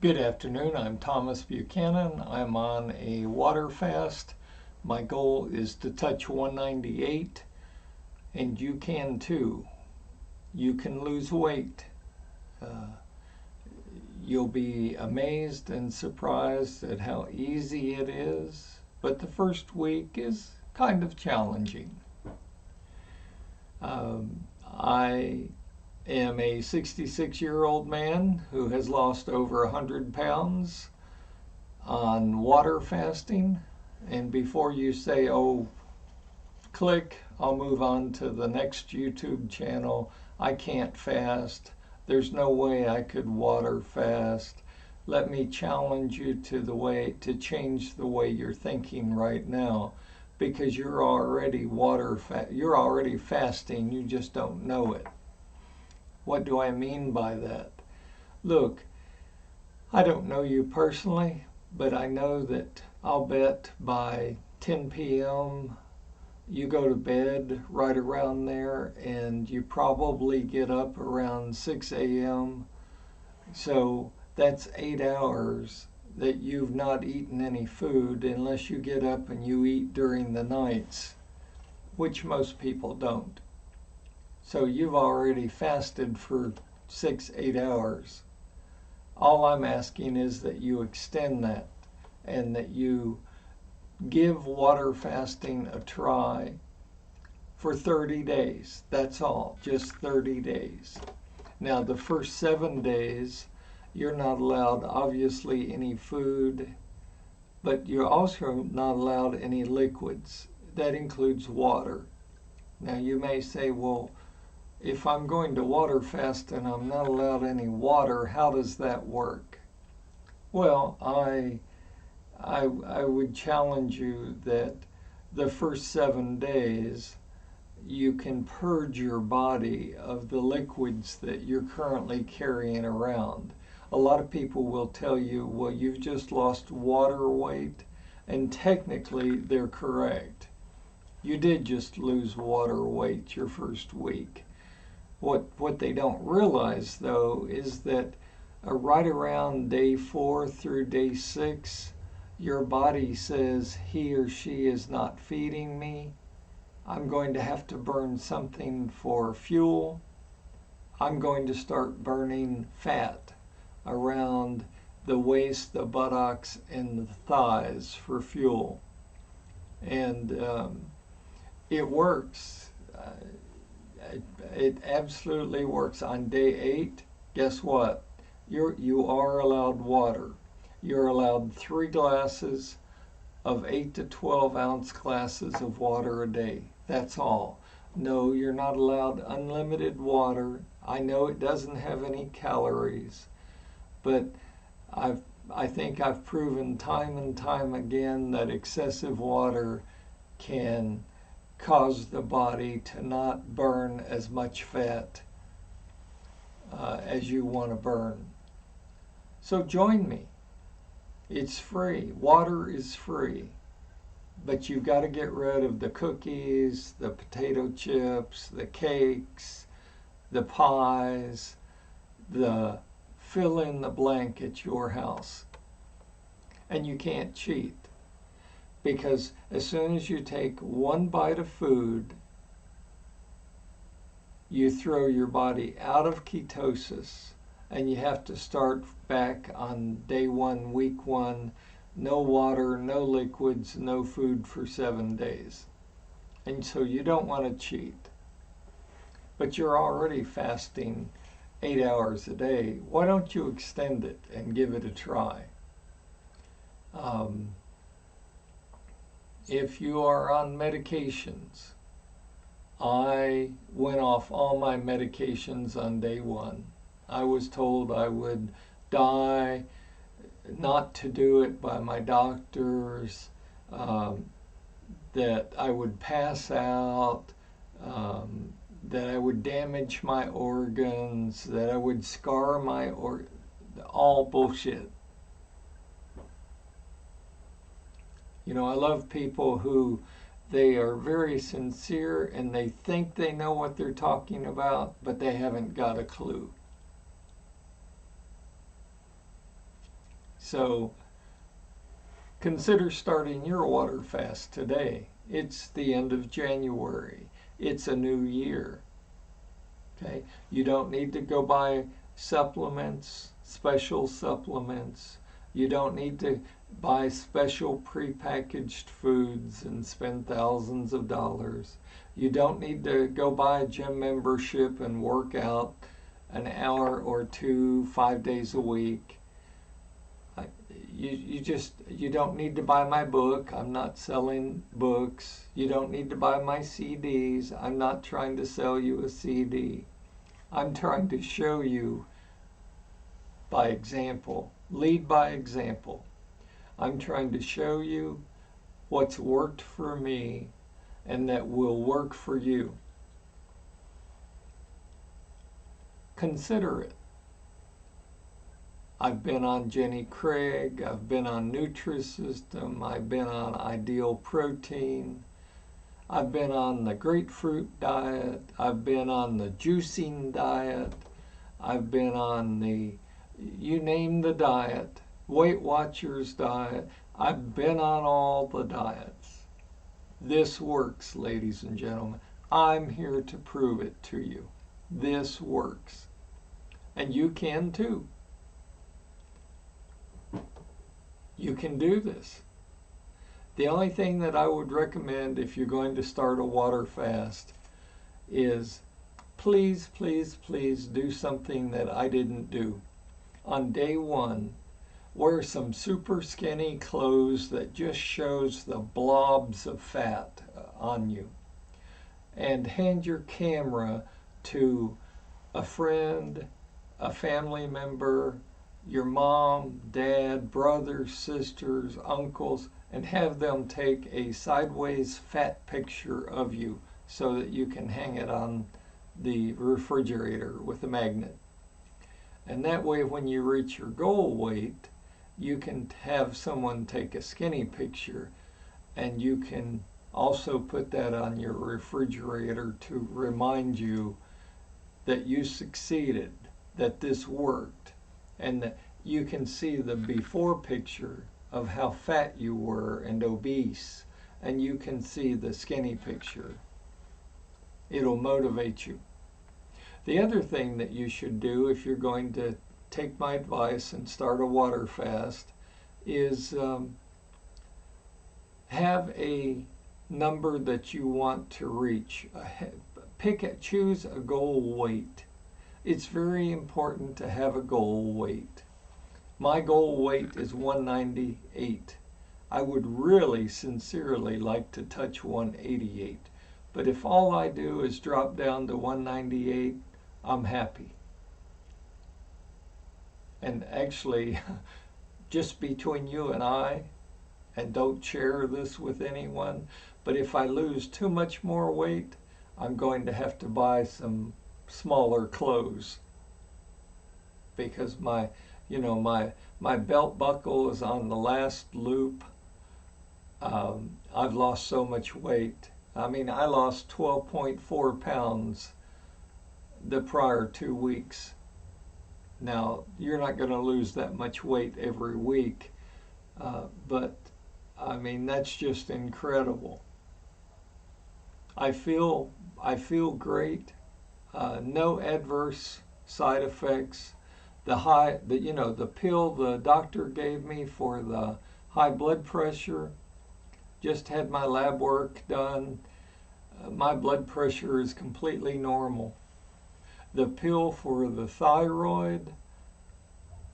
Good afternoon. I'm Thomas Buchanan. I'm on a water fast. My goal is to touch 198, and you can too. You can lose weight. Uh, you'll be amazed and surprised at how easy it is, but the first week is kind of challenging. I am a 66-year-old man who has lost over 100 pounds on water fasting. And before you say, oh, click, I'll move on to the next YouTube channel. I can't fast. There's no way I could water fast. Let me challenge you to change the way you're thinking right now, because you're already fasting, you just don't know it. What do I mean by that? Look, I don't know you personally, but I know that I'll bet by 10 p.m. you go to bed right around there, and you probably get up around 6 a.m. So that's 8 hours that you've not eaten any food, unless you get up and you eat during the nights, which most people don't. So you've already fasted for 8 hours. All I'm asking is that you extend that, and that you give water fasting a try for 30 days. That's all, just 30 days. Now, the first 7 days, you're not allowed, obviously, any food, but you're also not allowed any liquids. That includes water. Now, you may say, well, if I'm going to water fast and I'm not allowed any water, how does that work? Well, I would challenge you that the first 7 days you can purge your body of the liquids that you're currently carrying around. A lot of people will tell you, well, you've just lost water weight, and technically they're correct. You did just lose water weight your first week. What they don't realize, though, is that right around day 4 through day 6, your body says he or she is not feeding me. I'm going to have to burn something for fuel. I'm going to start burning fat around the waist, the buttocks, and the thighs for fuel. And it works. It absolutely works. On day 8, guess what? You are allowed water. You're allowed 3 glasses of 8 to 12 ounce glasses of water a day. That's all. No, you're not allowed unlimited water. I know it doesn't have any calories, but I think I've proven time and time again that excessive water can cause the body to not burn as much fat as you want to burn. So join me. It's free. Water is free. But you've got to get rid of the cookies, the potato chips, the cakes, the pies, the fill in the blank at your house. And you can't cheat, because as soon as you take one bite of food, you throw your body out of ketosis, and you have to start back on day 1, week 1, no water, no liquids, no food for 7 days. And so you don't want to cheat. But you're already fasting 8 hours a day. Why don't you extend it and give it a try? If you are on medications, I went off all my medications on day 1. I was told I would die, not to do it by my doctors, that I would pass out, that I would damage my organs, that I would scar my organs. All bullshit. You know, I love people who they are very sincere and they think they know what they're talking about, but they haven't got a clue. So consider starting your water fast today. It's the end of January. It's a new year. Okay? You don't need to go buy supplements, special supplements. You don't need to buy special prepackaged foods and spend thousands of dollars. You don't need to go buy a gym membership and work out an hour or two, 5 days a week. You don't need to buy my book. I'm not selling books. You don't need to buy my CDs. I'm not trying to sell you a CD. I'm trying to show you by example, lead by example. I'm trying to show you what's worked for me and that will work for you. Consider it. I've been on Jenny Craig, I've been on Nutrisystem, I've been on Ideal Protein, I've been on the grapefruit diet, I've been on the juicing diet, I've been on the, you name the diet, Weight Watchers diet. I've been on all the diets. This works, ladies and gentlemen. I'm here to prove it to you. This works. And you can too. You can do this. The only thing that I would recommend if you're going to start a water fast is please, please, please do something that I didn't do. On day one, wear some super skinny clothes that just shows the blobs of fat on you. And hand your camera to a friend, a family member, your mom, dad, brothers, sisters, uncles, and have them take a sideways fat picture of you so that you can hang it on the refrigerator with a magnet. And that way when you reach your goal weight, you can have someone take a skinny picture, and you can also put that on your refrigerator to remind you that you succeeded, that this worked, and that you can see the before picture of how fat you were and obese, and you can see the skinny picture. It'll motivate you. The other thing that you should do if you're going to take my advice and start a water fast is have a number that you want to reach. Choose a goal weight. It's very important to have a goal weight. My goal weight is 198. I would really sincerely like to touch 188. But if all I do is drop down to 198, I'm happy. And actually, just between you and I, and don't share this with anyone, but if I lose too much more weight, I'm going to have to buy some smaller clothes because my belt buckle is on the last loop. I've lost so much weight. I mean, I lost 12.4 pounds the prior 2 weeks. Now, you're not going to lose that much weight every week, but I mean, that's just incredible. I feel great. No adverse side effects. The pill the doctor gave me for the high blood pressure, just had my lab work done. My blood pressure is completely normal. The pill for the thyroid,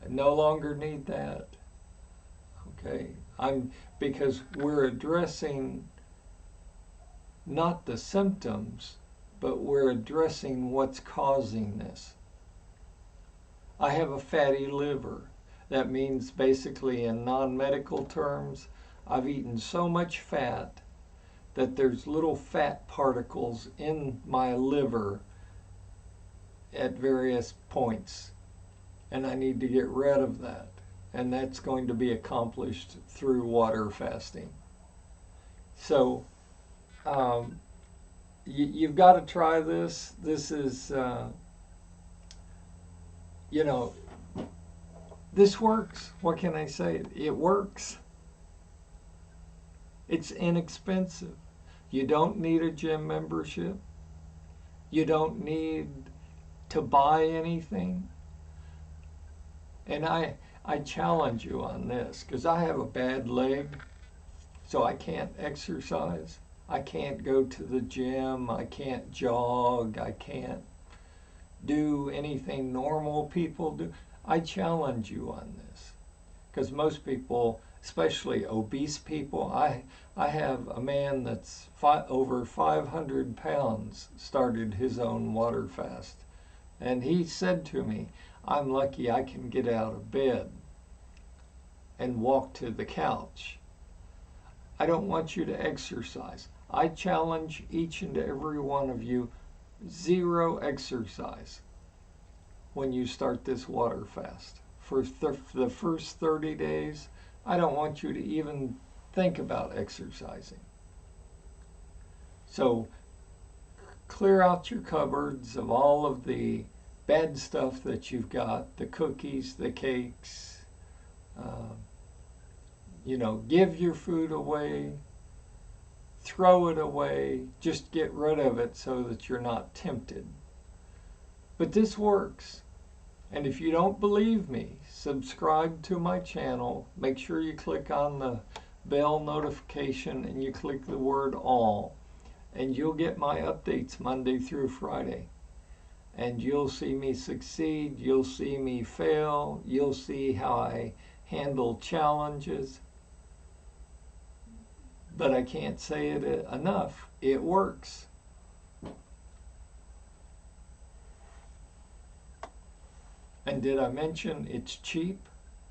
I no longer need that. Okay, because we're addressing not the symptoms, but we're addressing what's causing this. I have a fatty liver. That means basically in non-medical terms, I've eaten so much fat that there's little fat particles in my liver at various points, and I need to get rid of that, and that's going to be accomplished through water fasting. So you've got to try this. This is This works. What can I say? It works. It's inexpensive. You don't need a gym membership. You don't need to buy anything. And I challenge you on this because I have a bad leg, so I can't exercise. I can't go to the gym. I can't jog. I can't do anything normal people do. I challenge you on this because most people, especially obese people, I have a man that's over 500 pounds started his own water fast. And he said to me, I'm lucky I can get out of bed and walk to the couch. I don't want you to exercise. I challenge each and every one of you, zero exercise when you start this water fast. For the first 30 days, I don't want you to even think about exercising. So clear out your cupboards of all of the bad stuff that you've got, the cookies, the cakes, give your food away, throw it away, just get rid of it so that you're not tempted. But this works. And if you don't believe me, subscribe to my channel. Make sure you click on the bell notification and you click the word all. And you'll get my updates Monday through Friday. And you'll see me succeed. You'll see me fail. You'll see how I handle challenges. But I can't say it enough. It works. And did I mention it's cheap?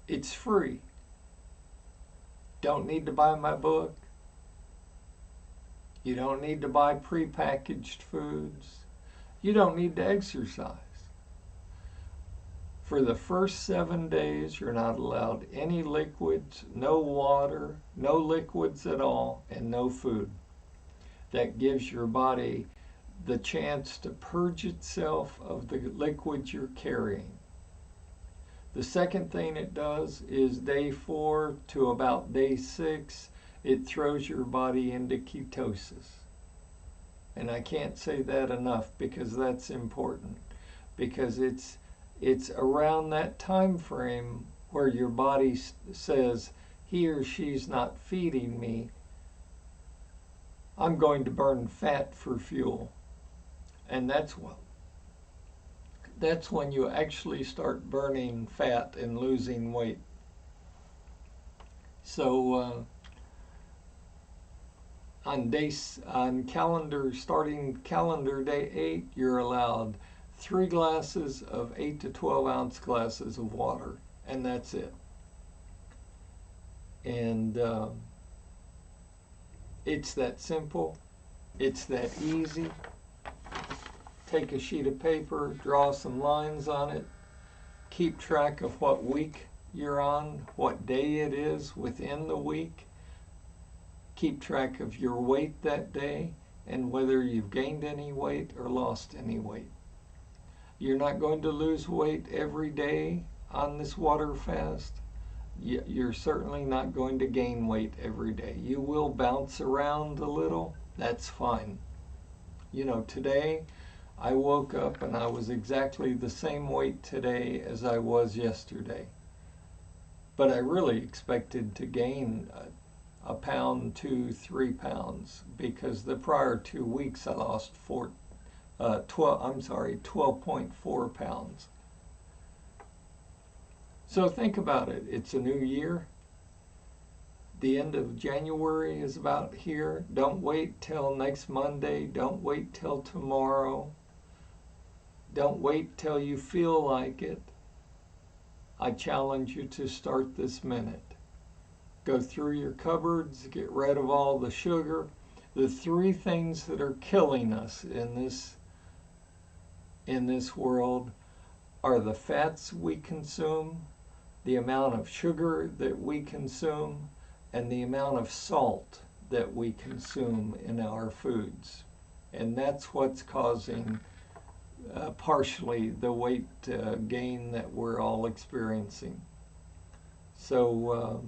It's free. Don't need to buy my book. You don't need to buy prepackaged foods. You don't need to exercise. For the first 7 days, you're not allowed any liquids, no water, no liquids at all, and no food. That gives your body the chance to purge itself of the liquids you're carrying. The second thing it does is day 4 to about day 6, it throws your body into ketosis. And I can't say that enough because that's important. Because it's around that time frame where your body says, he or she's not feeding me, I'm going to burn fat for fuel. And that's when you actually start burning fat and losing weight. So starting calendar day 8, you're allowed 3 glasses of 8 to 12 ounce glasses of water, and that's it. And it's that simple. It's that easy. Take a sheet of paper, draw some lines on it, keep track of what week you're on, what day it is within the week, keep track of your weight that day and whether you've gained any weight or lost any weight. You're not going to lose weight every day on this water fast. You're certainly not going to gain weight every day. You will bounce around a little. That's fine. Today I woke up and I was exactly the same weight today as I was yesterday. But I really expected to gain a pound, 2, 3 pounds because the prior 2 weeks I lost 12.4 pounds. So think about it. It's a new year. The end of January is about here. Don't wait till next Monday. Don't wait till tomorrow. Don't wait till you feel like it. I challenge you to start this minute. Go through your cupboards, get rid of all the sugar. The 3 things that are killing us in this world are the fats we consume, the amount of sugar that we consume, and the amount of salt that we consume in our foods. And that's what's causing partially the weight gain that we're all experiencing. So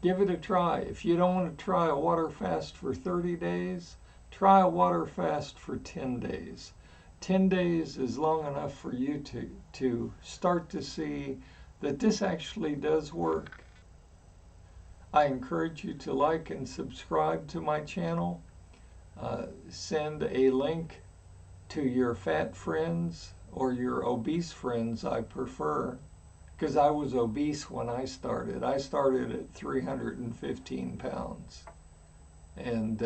give it a try. If you don't want to try a water fast for 30 days, try a water fast for 10 days. 10 days is long enough for you to start to see that this actually does work. I encourage you to like and subscribe to my channel. Send a link to your fat friends or your obese friends, I prefer, because I was obese when I started. I started at 315 pounds. And,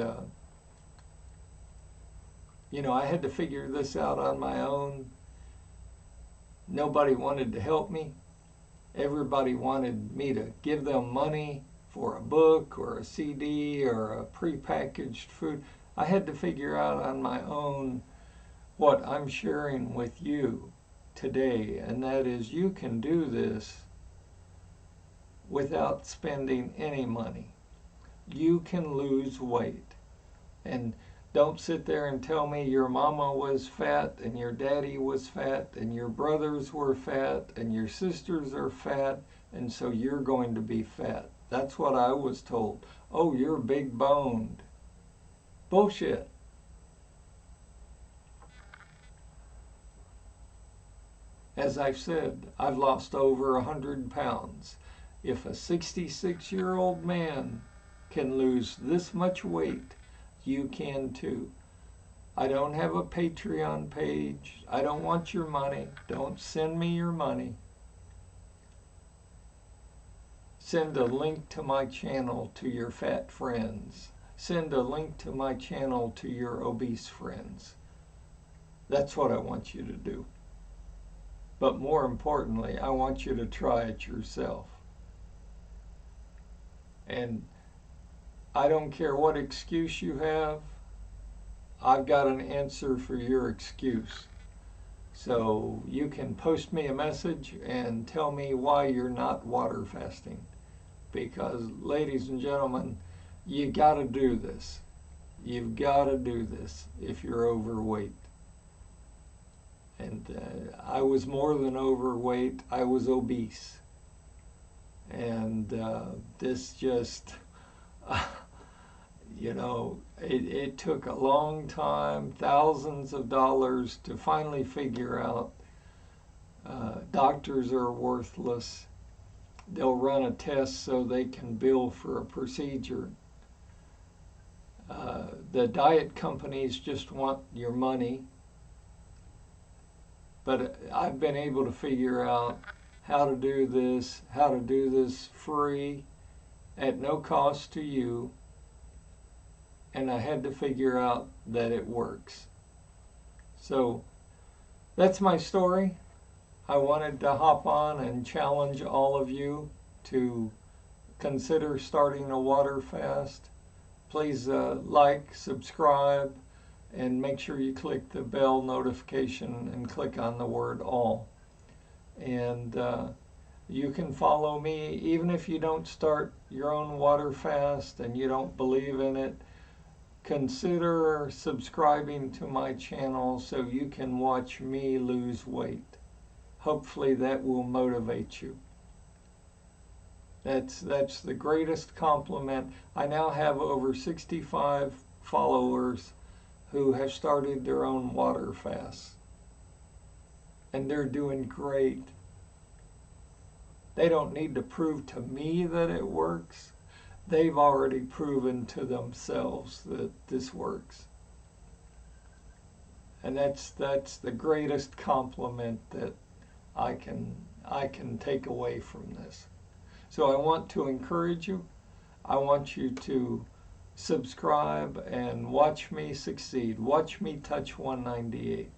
you know, I had to figure this out on my own. Nobody wanted to help me. Everybody wanted me to give them money for a book or a CD or a prepackaged food. I had to figure out on my own what I'm sharing with you today, and that is you can do this without spending any money. You can lose weight. And don't sit there and tell me your mama was fat and your daddy was fat and your brothers were fat and your sisters are fat, and so you're going to be fat. That's what I was told. Oh, you're big boned. Bullshit. As I've said, I've lost over 100 pounds. If a 66-year-old man can lose this much weight, you can too. I don't have a Patreon page. I don't want your money. Don't send me your money. Send a link to my channel to your fat friends. Send a link to my channel to your obese friends. That's what I want you to do. But more importantly, I want you to try it yourself. And I don't care what excuse you have, I've got an answer for your excuse. So you can post me a message and tell me why you're not water fasting. Because, ladies and gentlemen, you gotta do this. You've gotta do this if you're overweight. And I was more than overweight, I was obese. And this just, you know, it took a long time, thousands of dollars to finally figure out doctors are worthless. They'll run a test so they can bill for a procedure. The diet companies just want your money. But I've been able to figure out how to do this free, at no cost to you, and I had to figure out that it works. So that's my story. I wanted to hop on and challenge all of you to consider starting a water fast. Please like, subscribe, and make sure you click the bell notification and click on the word all. And you can follow me even if you don't start your own water fast and you don't believe in it. Consider subscribing to my channel so you can watch me lose weight. Hopefully that will motivate you. That's the greatest compliment. I now have over 65 followers who have started their own water fasts. And they're doing great. They don't need to prove to me that it works. They've already proven to themselves that this works. And that's the greatest compliment that I can take away from this. So I want to encourage you. I want you to subscribe and watch me succeed. Watch me touch 198.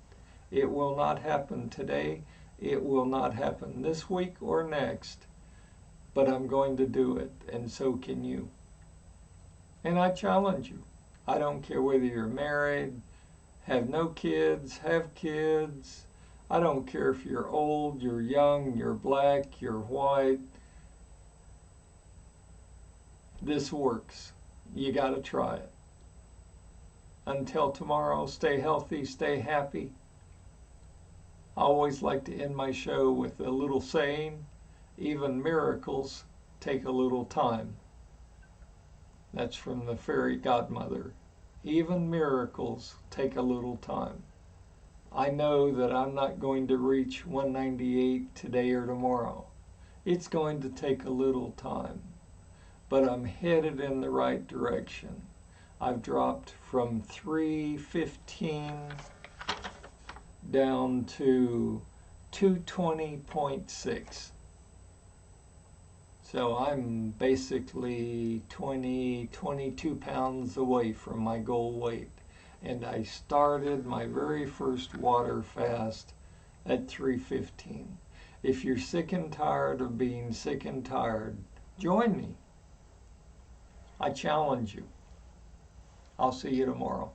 It will not happen today. It will not happen this week or next. But I'm going to do it, and so can you. And I challenge you. I don't care whether you're married, have no kids, have kids. I don't care if you're old, you're young, you're black, you're white. This works. You got to try it. Until tomorrow, stay healthy, stay happy. I always like to end my show with a little saying, Even miracles take a little time. That's from the fairy godmother. Even miracles take a little time. I know that I'm not going to reach 198 today or tomorrow. It's going to take a little time, but I'm headed in the right direction. I've dropped from 315 down to 220.6. So I'm basically 22 pounds away from my goal weight. And I started my very first water fast at 315. If you're sick and tired of being sick and tired, join me. I challenge you. I'll see you tomorrow.